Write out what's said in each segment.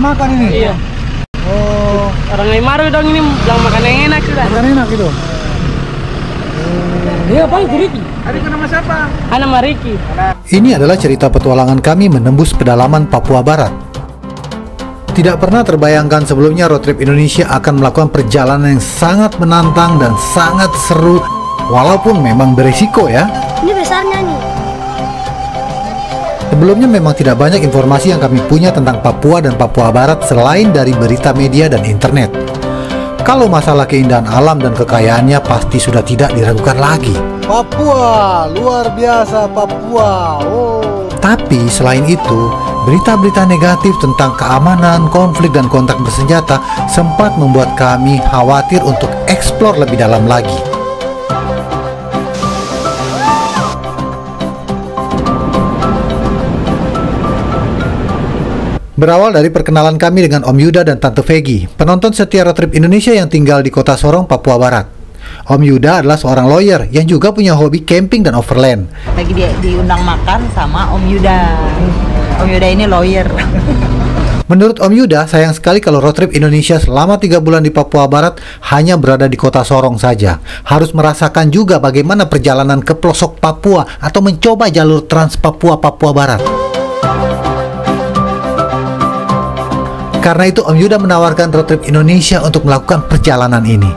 makan ini? Iya. Oh. Orang Aimaru dong ini bilang makan yang enak sudah. Makan enak gitu. Iya, Pak, itu Riki. Adik nama siapa? Nama Riki. Ini adalah cerita petualangan kami menembus pedalaman Papua Barat. Tidak pernah terbayangkan sebelumnya road trip Indonesia akan melakukan perjalanan yang sangat menantang dan sangat seru, walaupun memang berisiko ya. Ini besarnya nih. Sebelumnya memang tidak banyak informasi yang kami punya tentang Papua dan Papua Barat selain dari berita media dan internet. Kalau masalah keindahan alam dan kekayaannya pasti sudah tidak diragukan lagi. Papua, luar biasa Papua. Oh. Tapi selain itu, berita-berita negatif tentang keamanan, konflik, dan kontak bersenjata sempat membuat kami khawatir untuk eksplor lebih dalam lagi. Berawal dari perkenalan kami dengan Om Yuda dan Tante Vegi, penonton setia Road Trip Indonesia yang tinggal di kota Sorong, Papua Barat. Om Yuda adalah seorang lawyer yang juga punya hobi camping dan overland. Lagi dia diundang makan sama Om Yuda. Om Yuda ini lawyer. Menurut Om Yuda, sayang sekali kalau road trip Indonesia selama 3 bulan di Papua Barat hanya berada di kota Sorong saja. Harus merasakan juga bagaimana perjalanan ke pelosok Papua atau mencoba jalur Trans Papua Papua Barat. Karena itu Om Yuda menawarkan road trip Indonesia untuk melakukan perjalanan ini.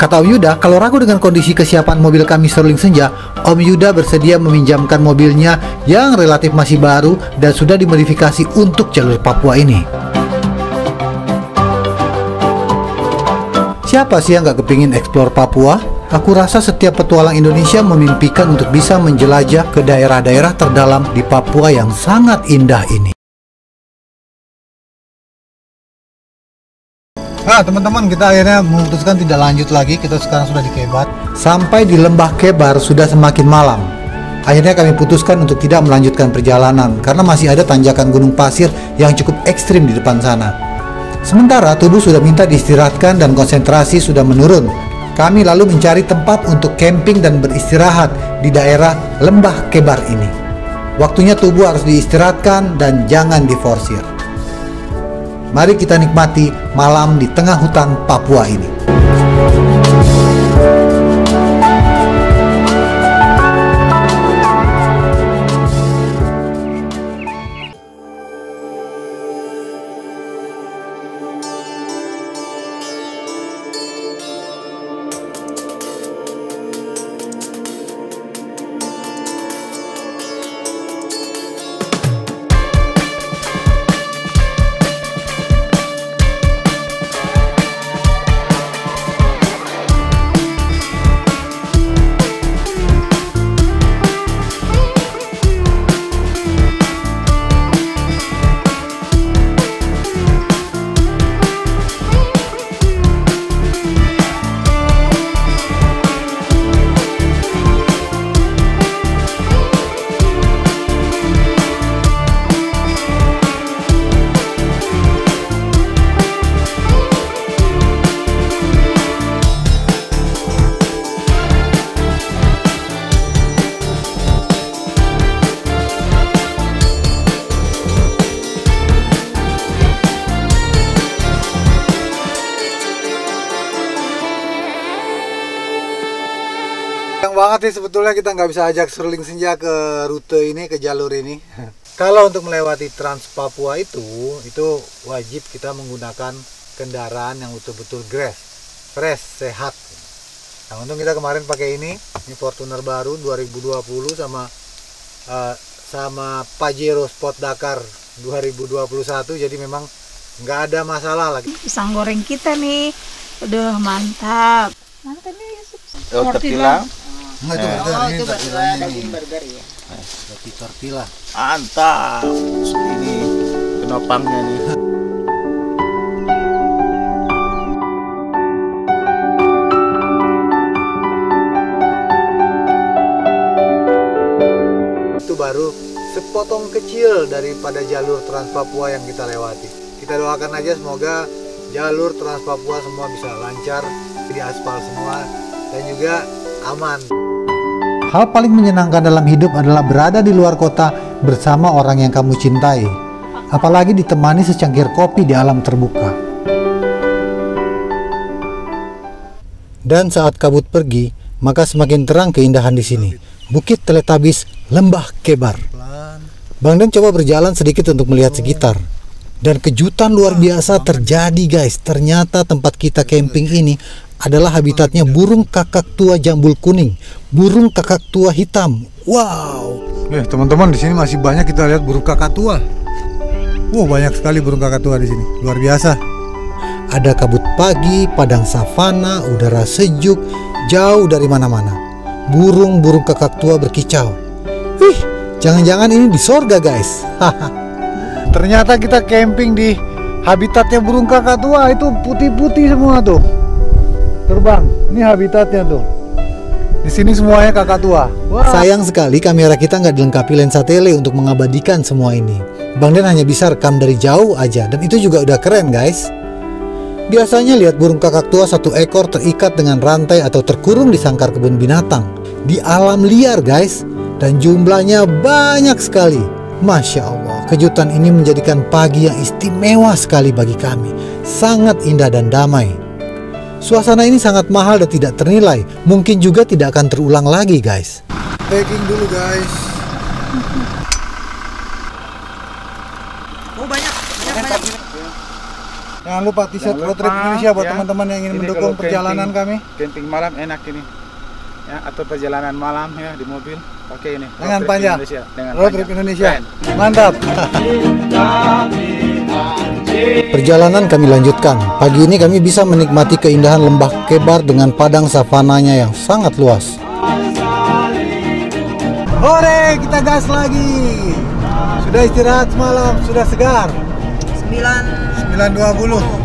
Kata Om Yuda, kalau ragu dengan kondisi kesiapan mobil kami Sterling Senja, Om Yuda bersedia meminjamkan mobilnya yang relatif masih baru dan sudah dimodifikasi untuk jalur Papua ini. Siapa sih yang gak kepingin eksplor Papua? Aku rasa setiap petualang Indonesia memimpikan untuk bisa menjelajah ke daerah-daerah terdalam di Papua yang sangat indah ini. Nah, teman-teman, kita akhirnya memutuskan tidak lanjut lagi. Kita sekarang sudah di Kebat. Sampai di Lembah Kebar sudah semakin malam. Akhirnya kami putuskan untuk tidak melanjutkan perjalanan karena masih ada tanjakan gunung pasir yang cukup ekstrim di depan sana. Sementara tubuh sudah minta diistirahatkan dan konsentrasi sudah menurun. Kami lalu mencari tempat untuk camping dan beristirahat di daerah Lembah Kebar ini. Waktunya tubuh harus diistirahatkan dan jangan diforsir. Mari kita nikmati malam di tengah hutan Papua ini. Sayang banget nih sebetulnya kita nggak bisa ajak Sterling Senja ke rute ini, ke jalur ini. Kalau untuk melewati Trans Papua itu wajib kita menggunakan kendaraan yang betul-betul fresh, sehat. Nah, untung kita kemarin pakai ini Fortuner baru 2020 sama Pajero Sport Dakar 2021, jadi memang nggak ada masalah lagi. Pisang goreng kita nih, udah mantap. Mana tadi? Tortilla. Nah, itu Itu daging burger ya. roti tortilla. Mantap. Ini penopangnya nih. Itu baru sepotong kecil daripada jalur Trans Papua yang kita lewati. Kita doakan aja semoga jalur Trans Papua semua bisa lancar, di aspal semua, dan juga aman. Hal paling menyenangkan dalam hidup adalah berada di luar kota bersama orang yang kamu cintai. apalagi ditemani secangkir kopi di alam terbuka. Dan saat kabut pergi, maka semakin terang keindahan di sini. Bukit Teletabis, Lembah Kebar. Bang Den coba berjalan sedikit untuk melihat sekitar. Dan kejutan luar biasa terjadi guys. Ternyata tempat kita camping ini adalah habitatnya burung kakak tua jambul kuning, burung kakak tua hitam. Wow. Teman-teman, di sini masih banyak kita lihat burung kakak tua. Banyak sekali burung kakak tua di sini. Luar biasa. Ada kabut pagi, padang savana, udara sejuk, jauh dari mana-mana. Burung-burung kakak tua berkicau. Jangan-jangan ini di sorga guys. Ternyata kita camping di habitatnya burung kakak tua. Itu putih-putih semua tuh. Terbang. Ini habitatnya tuh. Di sini semuanya kakak tua. Sayang sekali kamera kita nggak dilengkapi lensa tele untuk mengabadikan semua ini. Bang Den hanya bisa rekam dari jauh aja, dan itu juga udah keren guys. Biasanya lihat burung kakak tua satu ekor terikat dengan rantai atau terkurung di sangkar kebun binatang. Di alam liar guys. Dan jumlahnya banyak sekali. Masya Allah, kejutan ini menjadikan pagi yang istimewa sekali bagi kami. Sangat indah dan damai. Suasana ini sangat mahal dan tidak ternilai. Mungkin juga tidak akan terulang lagi guys. Packing dulu guys. Banyak. Jangan lupa t-shirt Road Trip Indonesia buat teman-teman yang ingin mendukung perjalanan kami. Camping malam enak ini. Ya, atau perjalanan malam ya di mobil pakai ini. Dengan panjang. Road Trip Indonesia. Mantap. Perjalanan kami lanjutkan. Pagi ini kami bisa menikmati keindahan Lembah Kebar dengan padang savananya yang sangat luas. Hore, kita gas lagi. Sudah istirahat semalam, sudah segar. 9.20.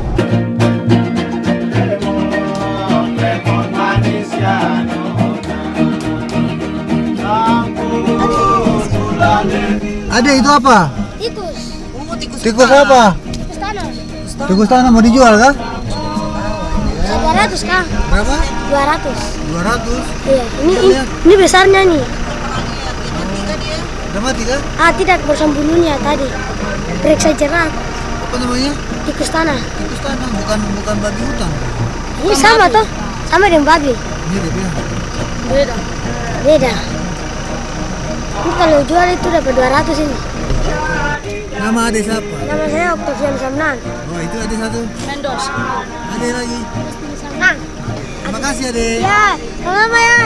Ade, itu apa? Tikus. Tikus apa? Tikus tanah. Tikus tanah mau dijual kah? 200 kah? Berapa? 200. 200. Iya, ini besarnya nih. Udah mati kah? Tidak, bersembunyinya tadi. Periksa jerat. Apa namanya? Tikus tanah. Tikus tanah, bukan babi hutan. Ini sama toh? Sama dengan babi. Mirip ya. Beda. Ini kalau jual itu dapat 200 ini. Nama ade siapa? Nama saya Octavian Samnan. Oh, itu ade satu. Mendos. Ade lagi. Samnan. Terima kasih ade. Ya, sama ya.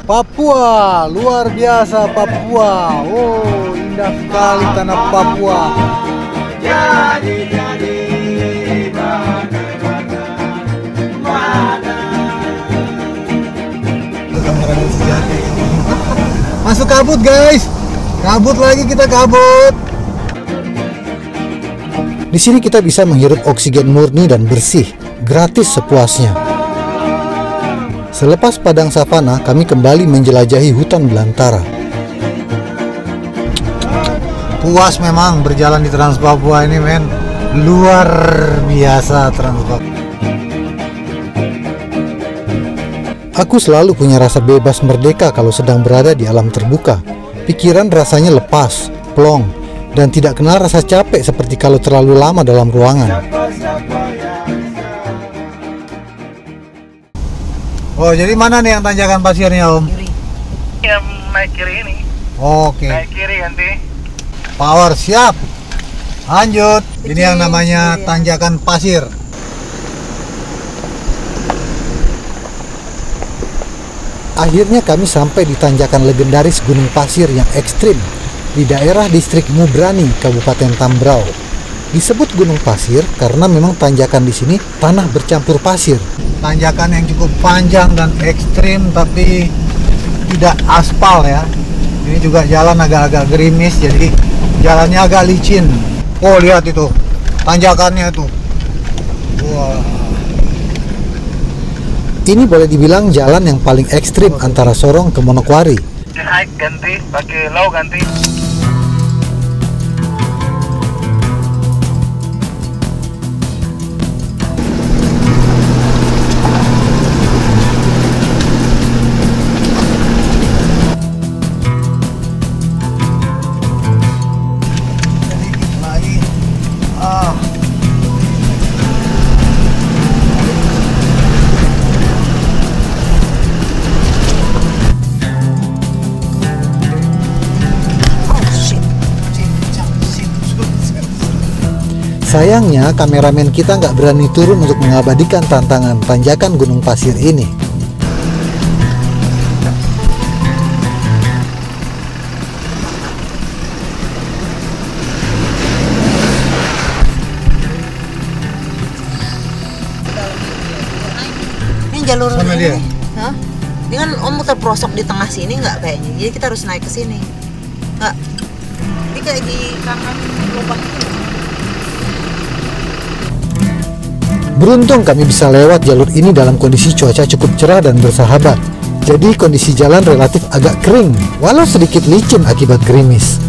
Papua, luar biasa Papua. Oh, indah sekali tanah Papua. Masuk kabut guys. Kabut lagi, kita kabut. Di sini kita bisa menghirup oksigen murni dan bersih, gratis sepuasnya. Selepas padang savana, kami kembali menjelajahi hutan belantara. Puas memang berjalan di Trans Papua ini, men. Luar biasa Trans Papua. Aku selalu punya rasa bebas merdeka kalau sedang berada di alam terbuka. Pikiran rasanya lepas, plong, dan tidak kenal rasa capek seperti kalau terlalu lama dalam ruangan. Oh, jadi mana nih yang tanjakan pasirnya, Om? Yang naik kiri ini. Oke. Naik kiri nanti. Power, siap. Lanjut. Ini yang namanya tanjakan pasir. Akhirnya kami sampai di tanjakan legendaris Gunung Pasir yang ekstrim di daerah distrik Mubrani, Kabupaten Tambrau. Disebut Gunung Pasir karena memang tanjakan di sini tanah bercampur pasir. Tanjakan yang cukup panjang dan ekstrim tapi tidak aspal ya. Ini juga jalan agak-agak gerimis, jadi jalannya agak licin. Oh, lihat itu tanjakannya tuh. Wah. Ini boleh dibilang jalan yang paling ekstrim antara Sorong ke Manokwari. Hike ganti, pakai low ganti. Sayangnya kameramen kita nggak berani turun untuk mengabadikan tantangan tanjakan gunung pasir ini. Ini jalur Sana ini. dia. Hah? Ini kan om terprosok di tengah sini nggak kayaknya. Jadi kita harus naik ke sini. Nggak. Ini kayak di kanan lubang ini. Beruntung kami bisa lewat jalur ini dalam kondisi cuaca cukup cerah dan bersahabat. Jadi kondisi jalan relatif agak kering, walau sedikit licin akibat gerimis.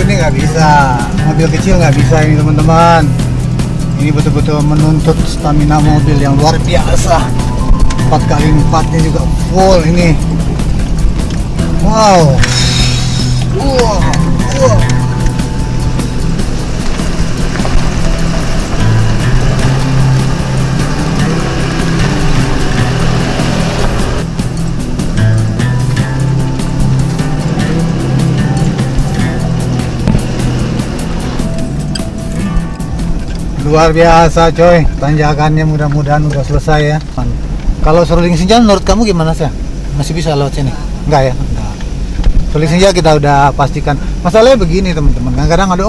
Ini nggak bisa, mobil kecil nggak bisa ini teman-teman. Ini betul-betul menuntut stamina mobil yang luar biasa. 4x4-nya juga full ini. Wow. Wow. Wow. Luar biasa coy, tanjakannya mudah-mudahan udah selesai ya. Kalau Seruling Senja menurut kamu gimana sih? Masih bisa lewat sini? Enggak ya? Enggak. Seruling Senja kita udah pastikan. Masalahnya begini teman-teman, kadang-kadang ada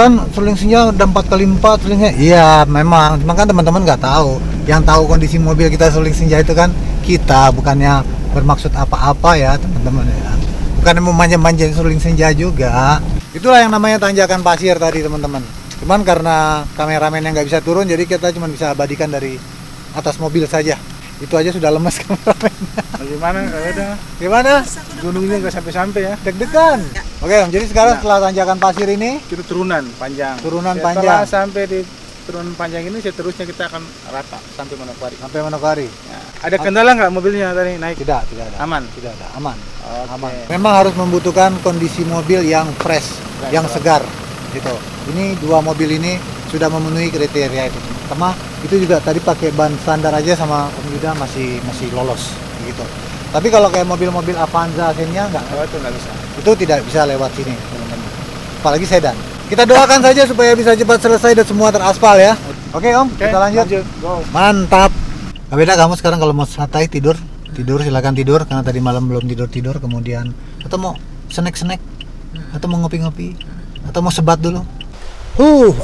kan Seruling Senja udah 4x4 Serulingnya. Iya memang, cuma kan teman-teman nggak tahu. Yang tahu kondisi mobil kita Seruling Senja itu kan kita, bukannya bermaksud apa-apa ya teman-teman ya. Bukan mau manja-manjain Seruling Senja juga. Itulah yang namanya tanjakan pasir tadi teman-teman. Cuman karena kameramen yang nggak bisa turun, jadi kita cuma bisa abadikan dari atas mobil saja. Itu aja sudah lemes kameramen. Bagaimana? Gimana? Gunungnya nggak sampai-sampai ya. Deg-degan. Oke Om, jadi sekarang setelah tanjakan pasir ini, Kita turunan panjang. Turunan Setelah panjang. sampai di turunan panjang ini, seterusnya kita akan rata sampai Manokwari. sampai Manokwari. Ya. Ada kendala nggak mobilnya tadi naik? Tidak ada. Aman. Tidak ada, aman. Oke. Aman. Memang harus membutuhkan kondisi mobil yang fresh, yang segar gitu. Ini dua mobil ini sudah memenuhi kriteria itu. Sama itu juga tadi pakai ban standar aja sama Om Yuda masih lolos gitu. Tapi kalau kayak mobil-mobil Avanza Xenia Oh, itu nggak bisa. itu tidak bisa lewat sini teman-teman. Apalagi sedan. Kita doakan saja supaya bisa cepat selesai dan semua teraspal ya. Oke Om, Oke, kita lanjut. Go. Mantap. Gak beda kamu sekarang kalau mau santai tidur silakan tidur karena tadi malam belum tidur kemudian atau mau snack atau mau ngopi-ngopi atau mau sebat dulu.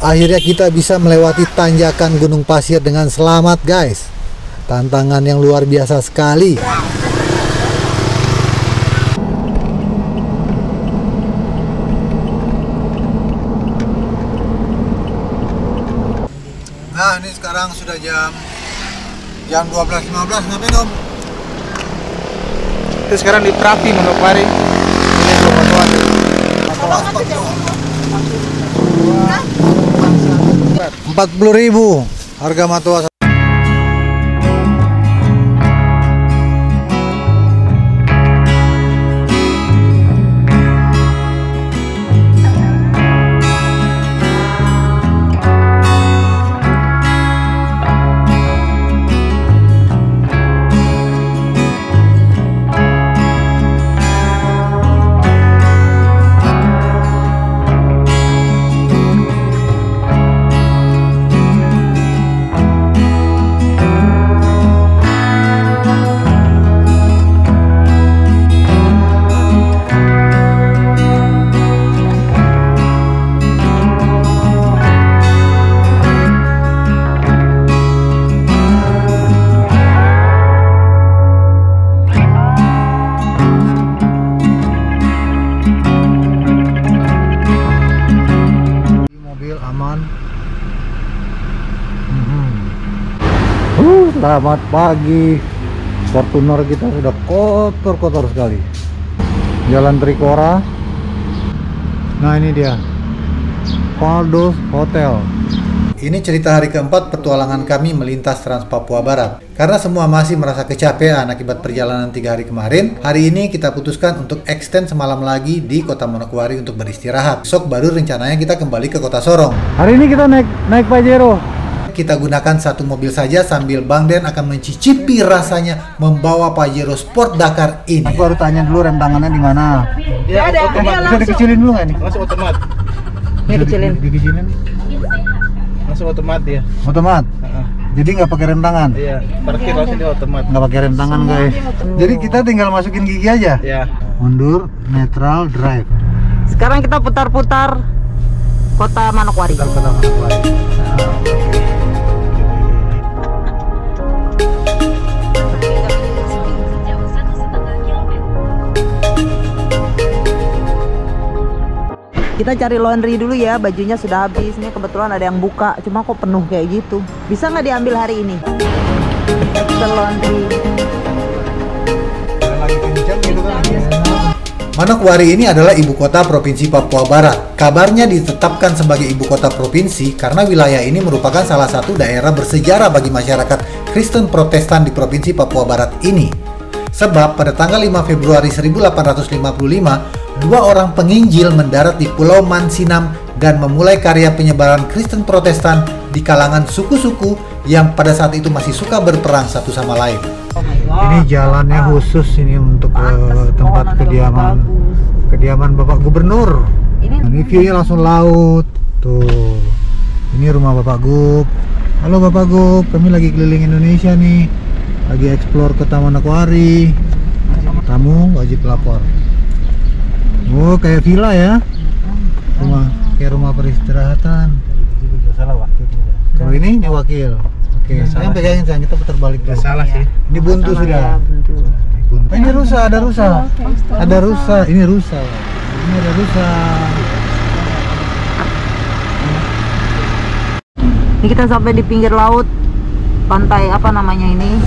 Akhirnya kita bisa melewati tanjakan gunung pasir dengan selamat guys. Tantangan yang luar biasa sekali. Nah ini sekarang sudah jam 12.15. Ngapain Om? Itu sekarang di Prapi Manokwari. Ini Manokwari. 40.000 harga Matoa. Selamat pagi. Fortuner kita sudah kotor sekali. Jalan Trikora. Nah ini dia Faldos Hotel. Ini cerita hari keempat petualangan kami melintas Trans Papua Barat. Karena semua masih merasa kecapean akibat perjalanan 3 hari kemarin, hari ini kita putuskan untuk extend semalam lagi di Kota Manokwari untuk beristirahat. Besok baru rencananya kita kembali ke Kota Sorong. Hari ini kita naik Pajero. Kita gunakan satu mobil saja sambil Bang Den akan mencicipi rasanya membawa Pajero Sport Dakar ini. Aku baru tanya dulu rem tangannya di mana. Ya, ada. Bisa dikecilin dulu nggak nih? Langsung otomat. Ini kecilin. Dikecilin. Langsung otomat dia. Otomat. Jadi nggak pakai rem tangan. Iya, parkir langsung dia otomat. Nggak pakai rem tangan guys. Jadi kita tinggal masukin gigi aja. Iya. Mundur, neutral, drive. Sekarang kita putar-putar Kota Manokwari. Kota Manokwari. Kita cari laundry dulu ya, bajunya sudah habis. Ini kebetulan ada yang buka, cuma kok penuh kayak gitu. Bisa nggak diambil hari ini? Kita laundry. Manokwari ini adalah ibu kota Provinsi Papua Barat. Kabarnya ditetapkan sebagai ibu kota provinsi karena wilayah ini merupakan salah satu daerah bersejarah bagi masyarakat Kristen Protestan di Provinsi Papua Barat ini. Sebab pada tanggal 5 Februari 1855, 2 orang penginjil mendarat di Pulau Mansinam dan memulai karya penyebaran Kristen Protestan di kalangan suku-suku yang pada saat itu masih suka berperang satu sama lain. Ini jalannya khusus ini untuk tempat kediaman Bapak Gubernur. Ini view-nya langsung laut. Tuh. Ini rumah Bapak Gub. Halo Bapak Gub, kami lagi keliling Indonesia nih. Lagi explore Kota Manokwari. Tamu wajib lapor. Oh, kayak villa ya. Kayak rumah peristirahatan. Kalau ini wakil. Oke, saya pegangin sayang, kita putar balik dulu. Salah sih. Ini buntu sudah. Buntu. Ini rusa, ada rusa. Ada rusa, ini rusa. Ini ada rusa. Ini kita sampai di pinggir laut. Pantai apa namanya ini?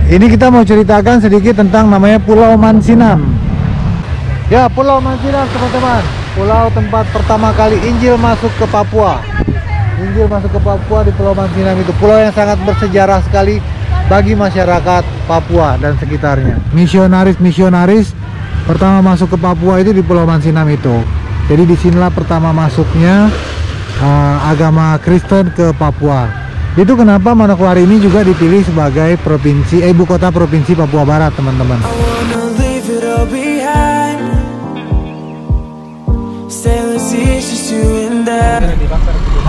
Ini kita mau ceritakan sedikit tentang namanya Pulau Mansinam. Ya, Pulau Mansinam teman-teman. Pulau tempat pertama kali Injil masuk ke Papua. Injil masuk ke Papua di Pulau Mansinam itu. Pulau yang sangat bersejarah sekali bagi masyarakat Papua dan sekitarnya. Misionaris pertama masuk ke Papua itu di Pulau Mansinam itu. Jadi disinilah pertama masuknya agama Kristen ke Papua. Itu kenapa Manokwari ini juga dipilih sebagai ibu kota provinsi Papua Barat, teman-teman.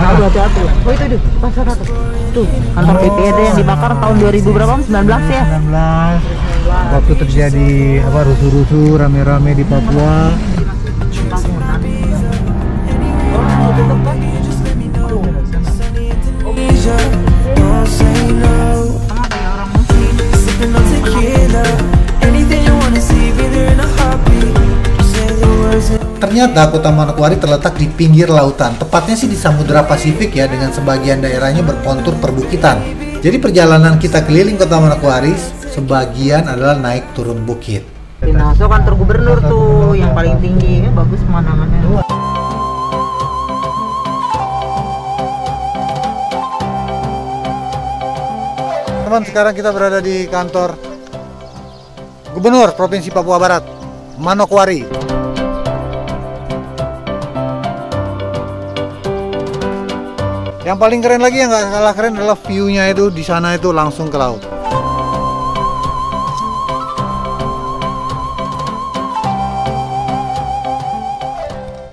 Aduh, hati-hati. Oh itu pasar apa? Tuh, kantor BPD yang dibakar tahun 2000 berapa? 19 ya? 19. Waktu terjadi rusuh-rusuh rame-rame di Papua. Ternyata Kota Manokwari terletak di pinggir lautan, tepatnya sih di Samudra Pasifik ya, dengan sebagian daerahnya berkontur perbukitan. Jadi perjalanan kita keliling Kota Manokwari, sebagian adalah naik turun bukit. Pinasok kantor gubernur tuh yang paling tinggi, bagus pemandangannya. Teman, sekarang kita berada di kantor Gubernur Provinsi Papua Barat, Manokwari. Yang paling keren lagi, yang nggak kalah keren adalah view-nya itu di sana itu langsung ke laut.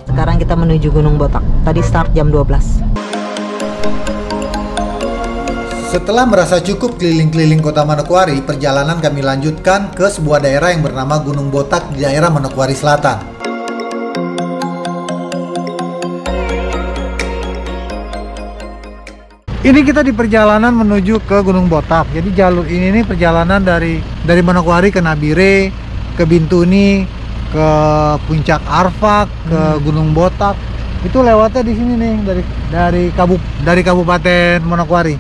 Sekarang kita menuju Gunung Botak. Tadi start jam 12. Setelah merasa cukup keliling-keliling Kota Manokwari, perjalanan kami lanjutkan ke sebuah daerah yang bernama Gunung Botak di daerah Manokwari Selatan. Ini kita di perjalanan menuju ke Gunung Botak. Jadi jalur ini nih perjalanan dari Manokwari ke Nabire, ke Bintuni, ke Puncak Arfak, ke Gunung Botak. Itu lewatnya di sini nih dari Kabupaten Manokwari.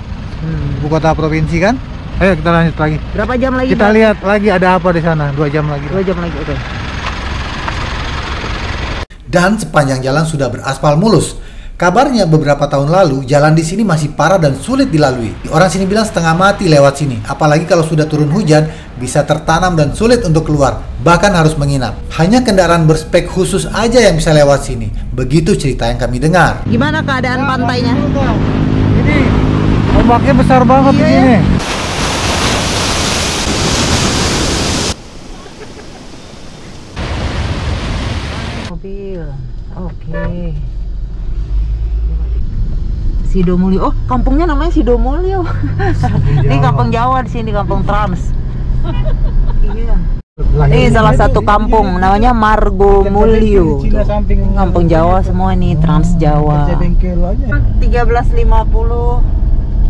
Ibu kota provinsi kan? Ayo kita lanjut lagi. Berapa jam lagi? Kita lihat lagi ada apa di sana. 2 jam lagi. 2 jam lagi, oke. Dan sepanjang jalan sudah beraspal mulus. Kabarnya beberapa tahun lalu jalan di sini masih parah dan sulit dilalui. Orang sini bilang setengah mati lewat sini. Apalagi kalau sudah turun hujan, bisa tertanam dan sulit untuk keluar. Bahkan harus menginap. Hanya kendaraan berspek khusus aja yang bisa lewat sini. Begitu cerita yang kami dengar. Gimana keadaan pantainya? Ini ombaknya besar banget di sini. Mobil. Oke. Sidomulyo. Oh, kampungnya namanya Sidomulyo. Ini kampung Jawa di sini, kampung Trans. Iya. Ini salah satu kampung namanya Margomulyo. Kampung Jawa semua ini, Trans Jawa. 13.50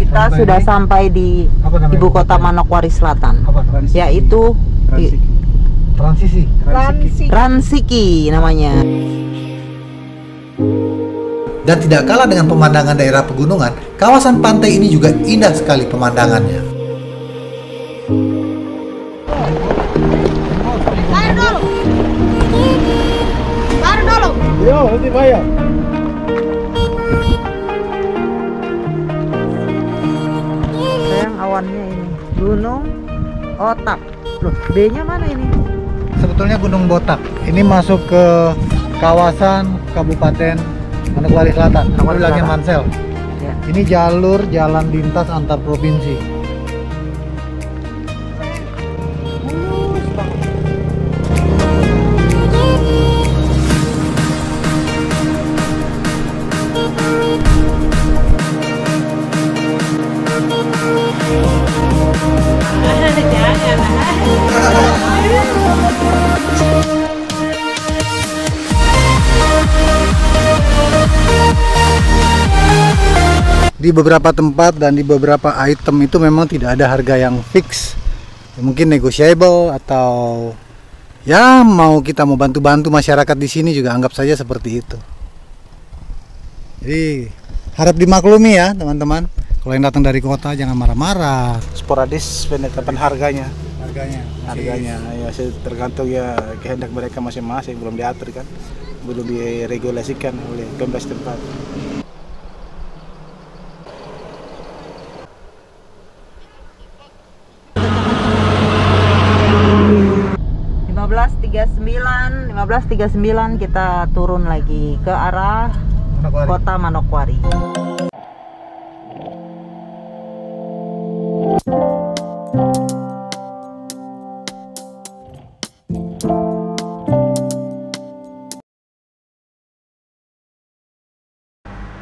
kita sudah sampai di ibu kota Manokwari Selatan. Yaitu Transiki namanya. Dan tidak kalah dengan pemandangan daerah pegunungan, kawasan pantai ini juga indah sekali pemandangannya. Yo, nanti bayar. Sayang awannya ini. Gunung Otak. Loh, B-nya mana ini? Sebetulnya Gunung Botak. Ini masuk ke kawasan Kabupaten Manokwari Selatan. Aku bilangnya Mansel. Ya. Ini jalur jalan lintas antar provinsi. Di beberapa tempat dan di beberapa item itu memang tidak ada harga yang fix. Ya, mungkin negotiable atau ya mau kita mau bantu-bantu masyarakat di sini juga anggap saja seperti itu. Jadi harap dimaklumi ya teman-teman. Kalau yang datang dari kota jangan marah-marah. Sporadis penetapan harganya. Harganya. Ya tergantung ya kehendak mereka masing-masing, belum diatur kan, belum diregulasikan oleh Pemda setempat. .39 kita turun lagi ke arah kota Manokwari.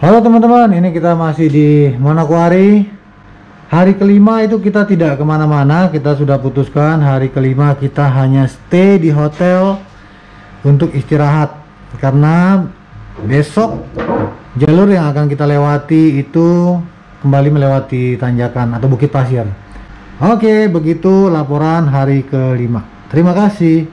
Halo teman-teman, ini kita masih di Manokwari. Hari kelima itu kita tidak kemana-mana. Kita sudah putuskan hari kelima kita hanya stay di hotel untuk istirahat. Karena besok jalur yang akan kita lewati itu kembali melewati tanjakan atau Bukit Pasir. Oke, begitu laporan hari kelima. Terima kasih.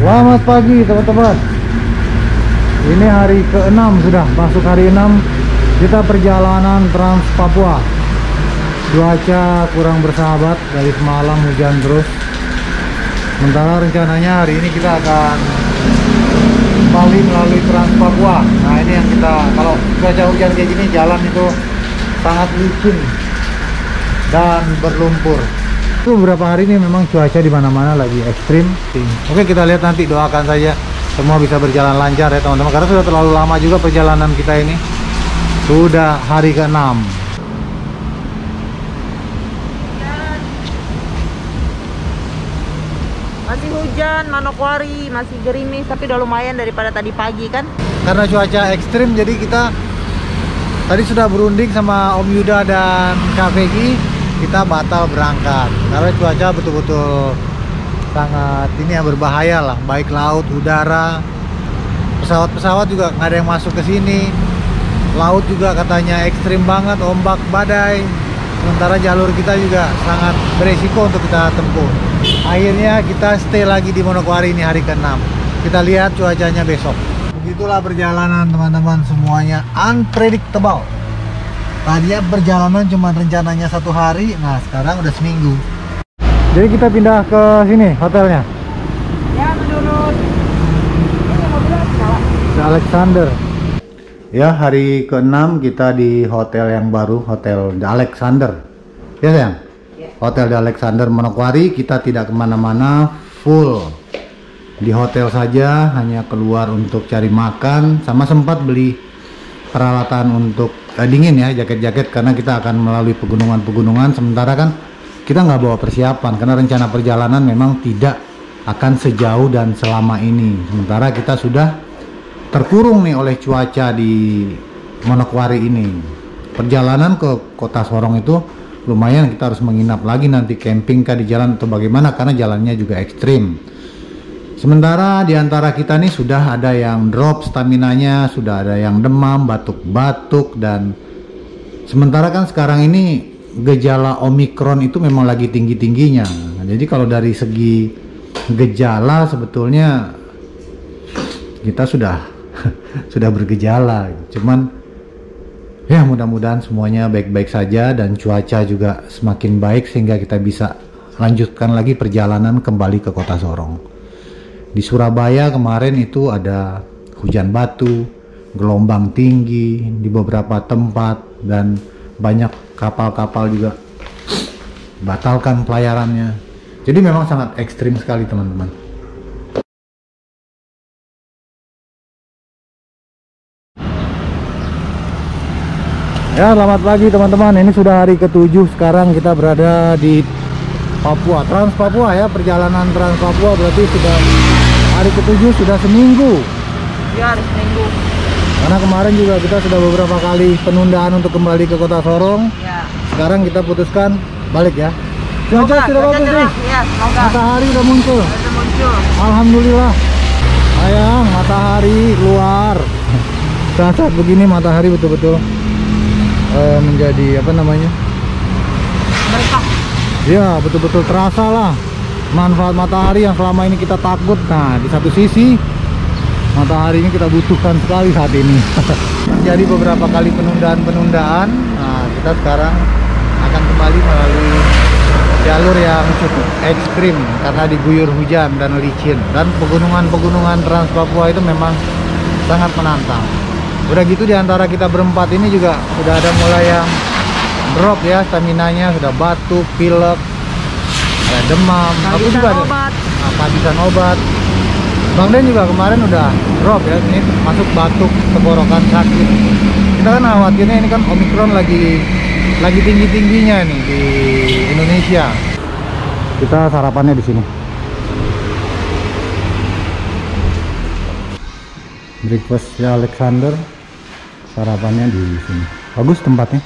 Selamat pagi teman-teman. Ini hari ke-6 sudah, masuk hari 6 kita perjalanan Trans Papua. Cuaca kurang bersahabat, dari semalam hujan terus. Sementara rencananya hari ini kita akan kembali melalui Trans Papua. Nah ini yang kita, kalau cuaca hujan kayak gini jalan itu sangat licin dan berlumpur. Itu beberapa hari ini memang cuaca di mana-mana lagi ekstrim. Oke, kita lihat nanti, doakan saja semua bisa berjalan lancar ya teman-teman, karena sudah terlalu lama juga perjalanan kita ini. Sudah hari ke-6. Masih hujan Manokwari, masih gerimis, tapi udah lumayan daripada tadi pagi kan. Karena cuaca ekstrim jadi kita tadi sudah berunding sama Om Yuda dan Kak Vegi, kita batal berangkat karena cuaca betul-betul sangat ini ya, berbahaya lah, baik laut, udara, pesawat-pesawat juga nggak ada yang masuk ke sini. Laut juga katanya ekstrim banget, ombak, badai. Sementara jalur kita juga sangat beresiko untuk kita tempuh. Akhirnya kita stay lagi di Manokwari ini hari ke-6. Kita lihat cuacanya besok. Begitulah perjalanan teman-teman, semuanya unpredictable. Tadinya perjalanan cuma rencananya 1 hari, nah sekarang udah seminggu. Jadi kita pindah ke sini hotelnya. Ya, menurut Alexander. Ya, hari ke-6 kita di hotel yang baru, Hotel The Alexander. Ya sayang? Ya. Hotel The Alexander Manokwari, kita tidak kemana-mana, full di hotel saja, hanya keluar untuk cari makan, sama sempat beli peralatan untuk dingin ya, jaket-jaket, karena kita akan melalui pegunungan-pegunungan. Sementara kan kita nggak bawa persiapan, karena rencana perjalanan memang tidak akan sejauh dan selama ini. Sementara kita sudah terkurung nih oleh cuaca di Manokwari ini. Perjalanan ke Kota Sorong itu lumayan, kita harus menginap lagi nanti, camping kah di jalan atau bagaimana, karena jalannya juga ekstrim. Sementara di antara kita nih sudah ada yang drop staminanya, sudah ada yang demam, batuk-batuk, dan sementara kan sekarang ini gejala Omikron itu memang lagi tinggi-tingginya. Nah, jadi kalau dari segi gejala sebetulnya kita sudah bergejala, cuman ya mudah-mudahan semuanya baik-baik saja dan cuaca juga semakin baik sehingga kita bisa lanjutkan lagi perjalanan kembali ke Kota Sorong. Di Surabaya kemarin itu ada hujan batu, gelombang tinggi di beberapa tempat, dan banyak kapal-kapal juga batalkan pelayarannya. Jadi memang sangat ekstrim sekali teman-teman. Ya, selamat pagi teman-teman. Ini sudah hari ke-7, sekarang kita berada di Papua, Trans Papua ya. Perjalanan Trans Papua berarti sudah hari ke-7, sudah seminggu. ya hari seminggu. Karena kemarin juga kita sudah beberapa kali penundaan untuk kembali ke Kota Sorong. Ya. Sekarang kita putuskan balik ya. Cuaca sudah bagus nih. Ya, semoga. Matahari udah muncul. Sudah muncul. Alhamdulillah. Sayang, matahari keluar. Saat-saat begini matahari betul-betul menjadi apa namanya? Berkah. Ya, betul-betul terasa lah manfaat matahari yang selama ini kita takut. Nah, di satu sisi matahari ini kita butuhkan sekali saat ini. Jadi beberapa kali penundaan. Nah, kita sekarang akan kembali melalui jalur yang cukup ekstrim karena diguyur hujan dan licin, dan pegunungan-pegunungan Trans Papua itu memang sangat menantang. Udah gitu di antara kita berempat ini juga sudah ada mulai yang drop ya staminanya, sudah batuk, pilek, ada demam, aku juga ada kehabisan obat. Bang Den juga kemarin udah drop ya, ini masuk batuk, tenggorokan sakit. Kita kan khawatirnya ini kan Omikron lagi tinggi-tingginya nih di Indonesia. Kita sarapannya di sini. Breakfast Alexander, sarapannya di sini. Bagus tempatnya.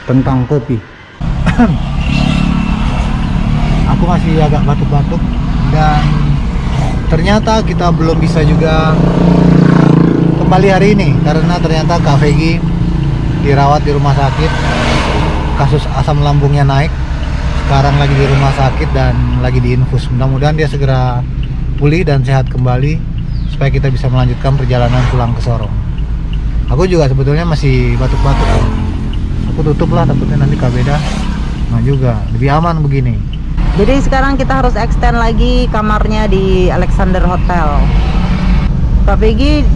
Tentang kopi. Aku masih agak batuk-batuk, dan ternyata kita belum bisa juga kembali hari ini karena ternyata Kak Vegi dirawat di rumah sakit. Kasus asam lambungnya naik. Sekarang lagi di rumah sakit dan lagi diinfus. Mudah-mudahan dia segera pulih dan sehat kembali supaya kita bisa melanjutkan perjalanan pulang ke Sorong. Aku juga sebetulnya masih batuk-batuk. Aku tutup lah, takutnya nanti kabeda. Nah juga lebih aman begini. Jadi sekarang kita harus extend lagi kamarnya di Alexander Hotel. Kak Peggy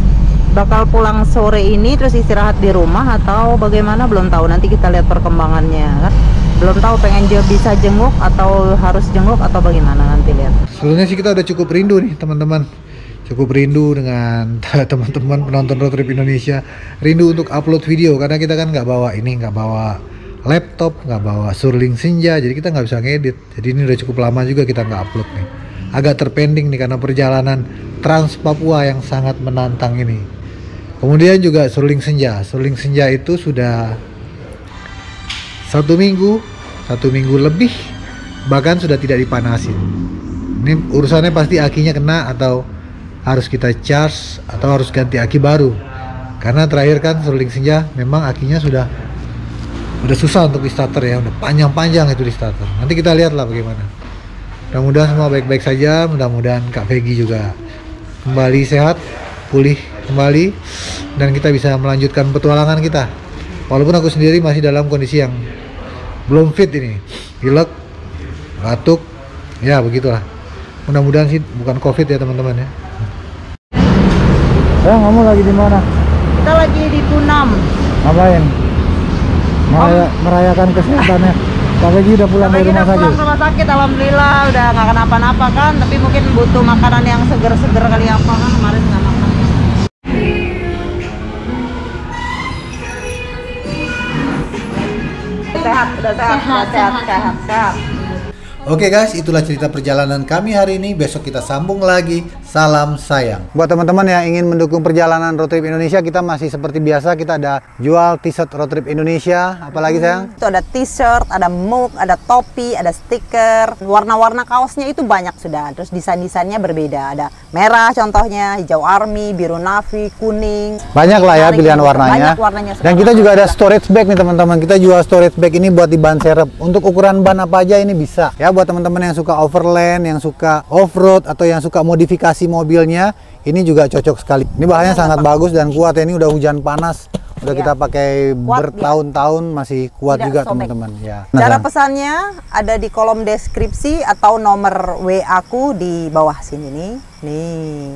bakal pulang sore ini terus istirahat di rumah atau bagaimana, belum tahu. Nanti kita lihat perkembangannya kan. Belum tahu, pengen bisa jenguk atau harus jenguk atau bagaimana, nanti lihat. Sebelumnya sih kita udah cukup rindu nih teman-teman. Cukup rindu dengan teman-teman penonton Road Trip Indonesia. Rindu untuk upload video karena kita kan nggak bawa laptop, nggak bawa Surling Senja, jadi kita nggak bisa ngedit. Jadi ini udah cukup lama juga kita nggak upload nih. Agak terpending nih karena perjalanan Trans Papua yang sangat menantang ini. Kemudian juga Surling Senja. Surling Senja itu sudah 1 minggu lebih, bahkan sudah tidak dipanasin. Ini urusannya pasti akinya kena, atau harus kita charge, atau harus ganti aki baru. Karena terakhir kan Surling Senja memang akinya sudah susah untuk di starter ya, udah panjang-panjang itu di starter. Nanti kita lihat lah bagaimana. Mudah-mudahan semua baik-baik saja. Mudah-mudahan Kak Vegi juga kembali sehat, pulih kembali dan kita bisa melanjutkan petualangan kita. Walaupun aku sendiri masih dalam kondisi yang belum fit ini, pilek, batuk, ya begitulah. Mudah-mudahan sih bukan COVID ya teman-teman ya. Ya, kamu lagi di mana? Kita lagi di Punam. Ngapain? Merayakan kesehatannya. Pak Pegi udah pulang dari rumah sakit? Pulang rumah sakit, alhamdulillah udah nggak kenapa-napa kan. Tapi mungkin butuh makanan yang seger-seger kali apa kan, kemarin nggak makan. Sehat, udah sehat. Oke guys, itulah cerita perjalanan kami hari ini. Besok kita sambung lagi. Salam sayang. Buat teman-teman yang ingin mendukung perjalanan Road Trip Indonesia, kita masih seperti biasa, kita ada jual t-shirt Road Trip Indonesia. Apalagi sayang? Itu ada t-shirt, ada mug, ada topi, ada stiker. Warna-warna kaosnya itu banyak sudah. Terus desain-desainnya berbeda. Ada merah contohnya, hijau army, biru navy, kuning. Banyak lah ya pilihan warnanya. Banyak warnanya. Dan kita juga ada storage bag nih teman-teman. Kita jual storage bag ini buat di ban serep. Untuk ukuran ban apa aja ini bisa. Ya buat teman-teman yang suka overland, yang suka off-road, atau yang suka modifikasi mobilnya, ini juga cocok sekali. Ini bahannya sangat bagus dan kuat ya. Ini udah hujan panas, udah kita pakai bertahun-tahun masih kuat juga teman-teman ya. Cara pesannya ada di kolom deskripsi atau nomor WA aku di bawah sini nih.